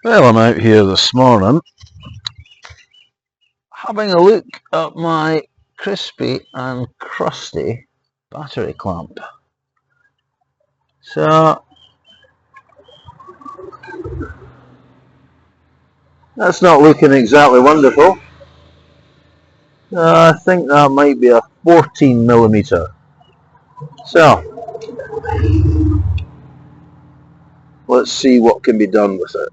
Well, I'm out here this morning having a look at my crispy and crusty battery clamp. So that's not looking exactly wonderful. I think that might be a 14mm. So let's see what can be done with it.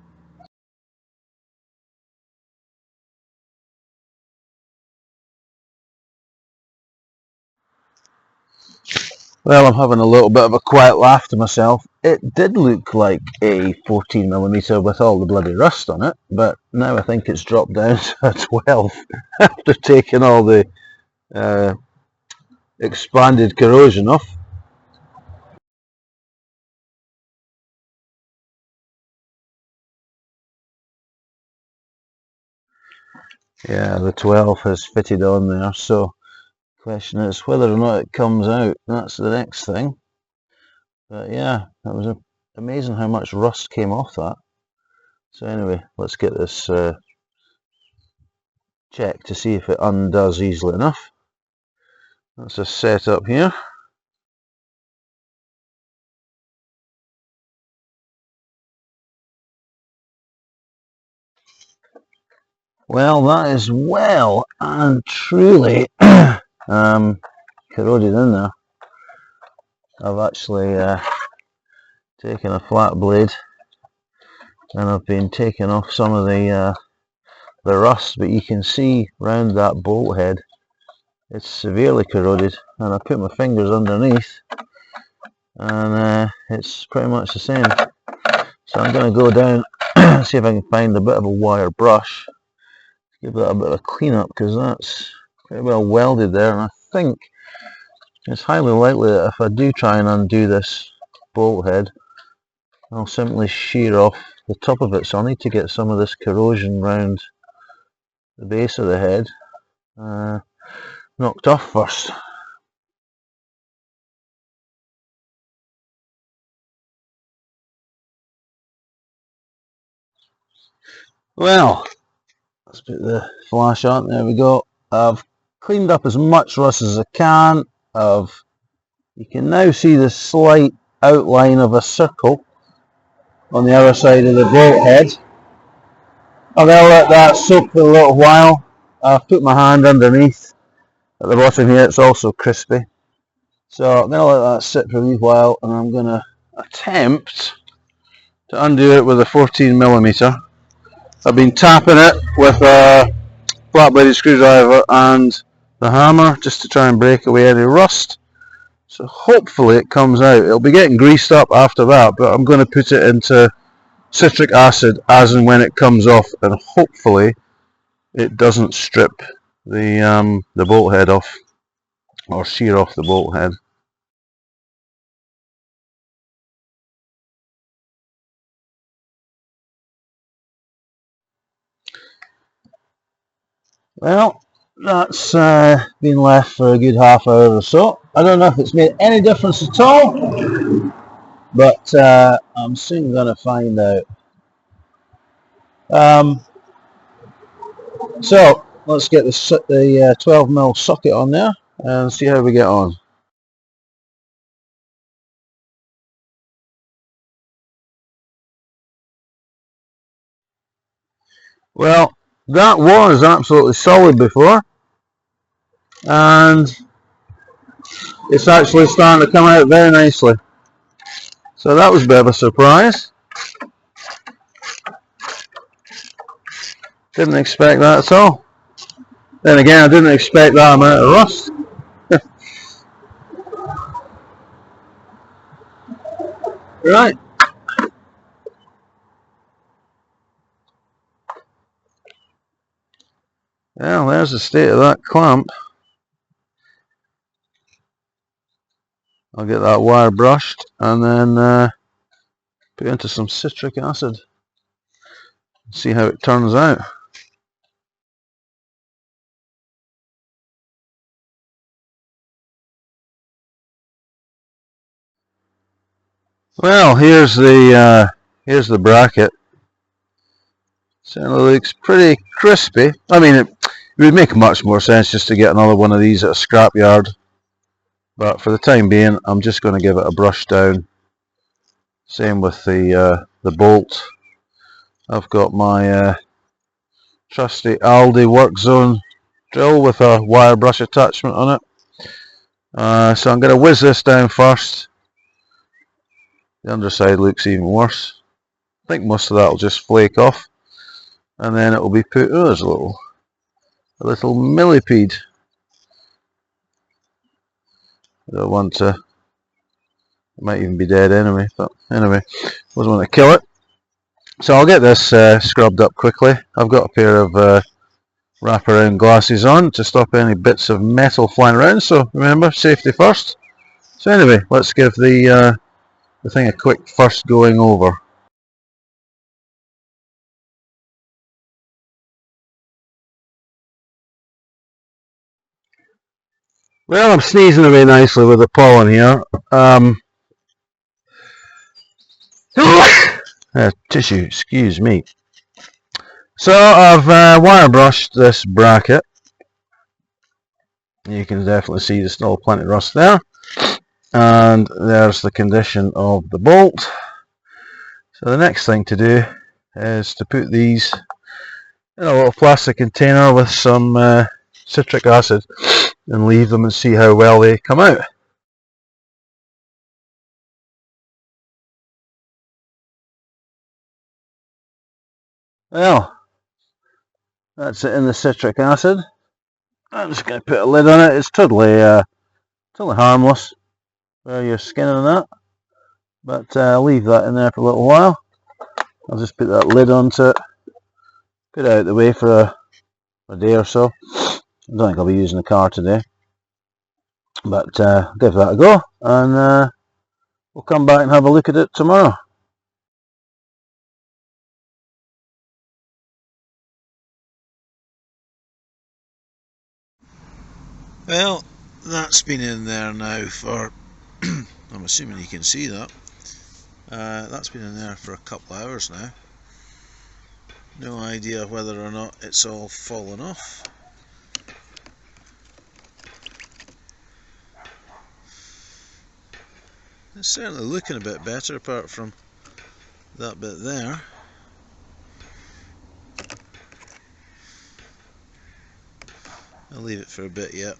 Well, I'm having a little bit of a quiet laugh to myself. It did look like a 14mm with all the bloody rust on it, but now I think it's dropped down to a 12 after taking all the expanded corrosion off. Yeah, the 12 has fitted on there, so the question is whether or not it comes out. That's the next thing. But yeah, that was amazing how much rust came off that. So anyway, let's get this checked to see if it undoes easily enough. That's a setup here. Well, that is well and truly corroded in there. I've actually taken a flat blade and I've been taking off some of the rust, but you can see round that bolt head it's severely corroded, and I put my fingers underneath and it's pretty much the same. So I'm going to go down and see if I can find a bit of a wire brush, give that a bit of a clean up, because that's pretty well welded there, and I think it's highly likely that if I do try and undo this bolt head, I'll simply shear off the top of it. So I'll need to get some of this corrosion round the base of the head knocked off first. Well, let's put the flash on. There we go. I've cleaned up as much rust as I can. You can now see the slight outline of a circle on the other side of the bolt head. I'm going to let that soak for a little while. I've put my hand underneath at the bottom here. It's also crispy. So I'm going to let that sit for a wee while, and I'm going to attempt to undo it with a 14mm. I've been tapping it with a flat-bladed screwdriver and the hammer just to try and break away any rust. So hopefully it comes out. It'll be getting greased up after that, but I'm going to put it into citric acid as and when it comes off, and hopefully it doesn't strip the bolt head off or shear off the bolt head. Well, that's been left for a good half hour or so. I don't know if it's made any difference at all, but I'm soon going to find out. So let's get the 12mm socket on there and see how we get on. Well, that was absolutely solid before, and it's actually starting to come out very nicely. So that was a bit of a surprise. Didn't expect that at all. Then again, I didn't expect that amount of rust. Right. Well, there's the state of that clamp. I'll get that wire brushed and then put it into some citric acid. See how it turns out. Well, here's the bracket. Certainly looks pretty crispy. I mean, it would make much more sense just to get another one of these at a scrapyard. But for the time being, I'm just going to give it a brush down. Same with the bolt. I've got my trusty Aldi Work Zone drill with a wire brush attachment on it. So I'm going to whiz this down first. The underside looks even worse. I think most of that will just flake off, and then it will be put. Oh, there's a little millipede. I don't want to. It might even be dead anyway. But anyway, wasn't want to kill it. So I'll get this scrubbed up quickly. I've got a pair of wraparound glasses on to stop any bits of metal flying around. So remember, safety first. So anyway, let's give the thing a quick first going over. Well, I'm sneezing away nicely with the pollen here. Tissue, excuse me. So I've wire brushed this bracket. You can definitely see there's still plenty of rust there. And there's the condition of the bolt. So the next thing to do is to put these in a little plastic container with some citric acid and leave them and see how well they come out. Well, that's it in the citric acid. I'm just going to put a lid on it. It's totally harmless for your skin and that, but I'll leave that in there for a little while. I'll just put that lid onto it, put it out of the way for a day or so. I don't think I'll be using the car today, but give that a go, and we'll come back and have a look at it tomorrow. Well, that's been in there now for I'm assuming you can see that. That's been in there for a couple of hours now. No idea whether or not it's all fallen off. It's certainly looking a bit better apart from that bit there. I'll leave it for a bit yet.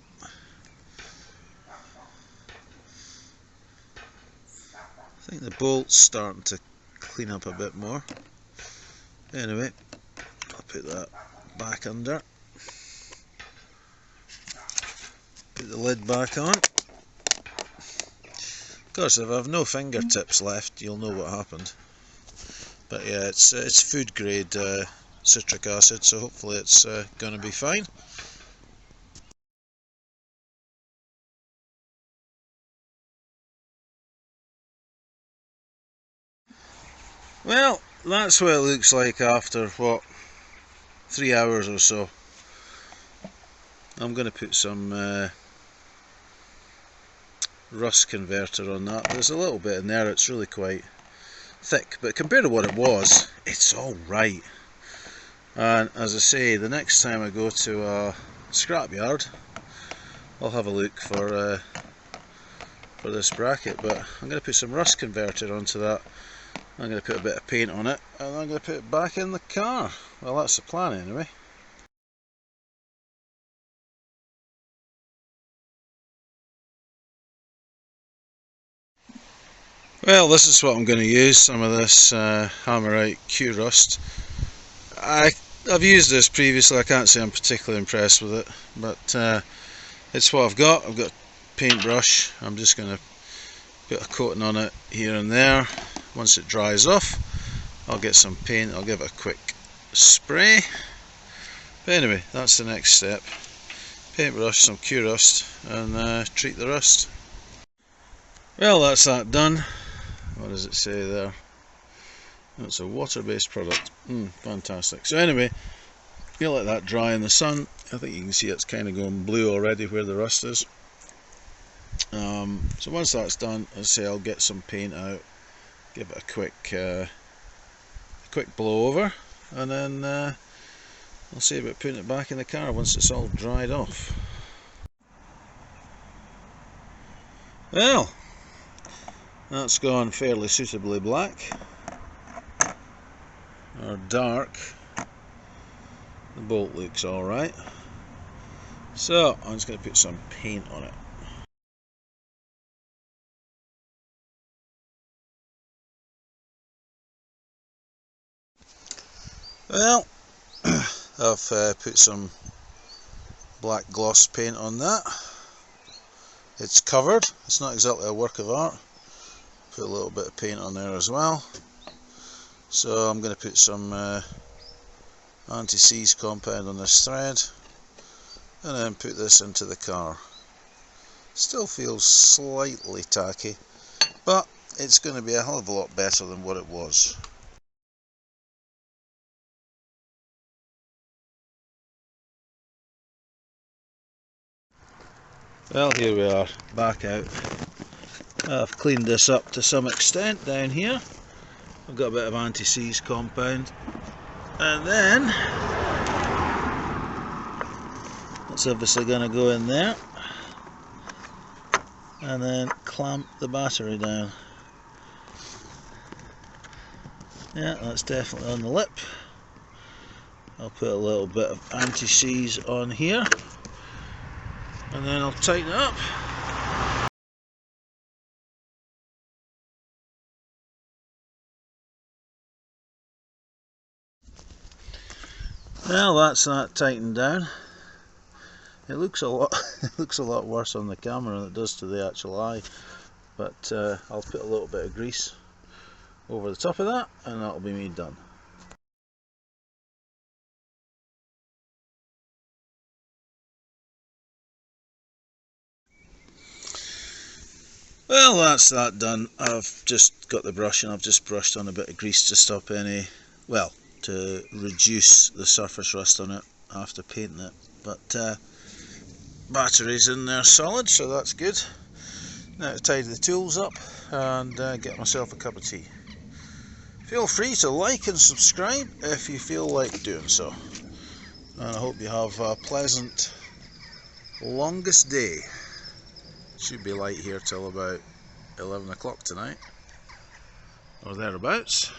I think the bolt's starting to clean up a bit more. Anyway, I'll put that back under. Put the lid back on. Of course, if I have no fingertips left, you'll know what happened. But yeah, it's food grade citric acid, so hopefully it's going to be fine. Well, that's what it looks like after, what, 3 hours or so. I'm going to put some rust converter on that. There's a little bit in there, it's really quite thick, but compared to what it was, it's alright. And as I say, the next time I go to a scrapyard, I'll have a look for this bracket, but I'm going to put some rust converter onto that. I'm going to put a bit of paint on it, and I'm going to put it back in the car. Well, that's the plan anyway. Well, this is what I'm going to use, some of this Hammerite Q Rust. I've used this previously, I can't say I'm particularly impressed with it, but it's what I've got. I've got a paintbrush. I'm just going to put a coating on it here and there. Once it dries off, I'll get some paint, I'll give it a quick spray. But anyway, that's the next step. Paintbrush, some Q Rust, and treat the rust. Well, that's that done. What does it say there? It's a water-based product. Fantastic. So anyway, you'll let that dry in the sun. I think you can see it's kind of going blue already where the rust is. So once that's done, as I say, I'll get some paint out, give it a quick blow over, and then I'll see about putting it back in the car once it's all dried off. Well, that's gone fairly suitably black, or dark. The bolt looks alright, so I'm just going to put some paint on it. Well, I've put some black gloss paint on that. It's covered, it's not exactly a work of art. Put a little bit of paint on there as well. So I'm going to put some anti-seize compound on this thread and then put this into the car. Still feels slightly tacky, but it's going to be a hell of a lot better than what it was. Well, here we are, back out. I've cleaned this up to some extent down here. I've got a bit of anti-seize compound, and then that's obviously going to go in there, and then clamp the battery down. Yeah, that's definitely on the lip. I'll put a little bit of anti-seize on here, and then I'll tighten it up. Well, that's that tightened down. It looks a lot it looks a lot worse on the camera than it does to the actual eye, but I'll put a little bit of grease over the top of that and that'll be me done. Well, that's that done. I've just got the brush and I've just brushed on a bit of grease to stop any, well, to reduce the surface rust on it after painting it. But battery's in there solid, so that's good. Now to tidy the tools up and get myself a cup of tea. Feel free to like and subscribe if you feel like doing so. And I hope you have a pleasant longest day. Should be light here till about 11 o'clock tonight, or thereabouts.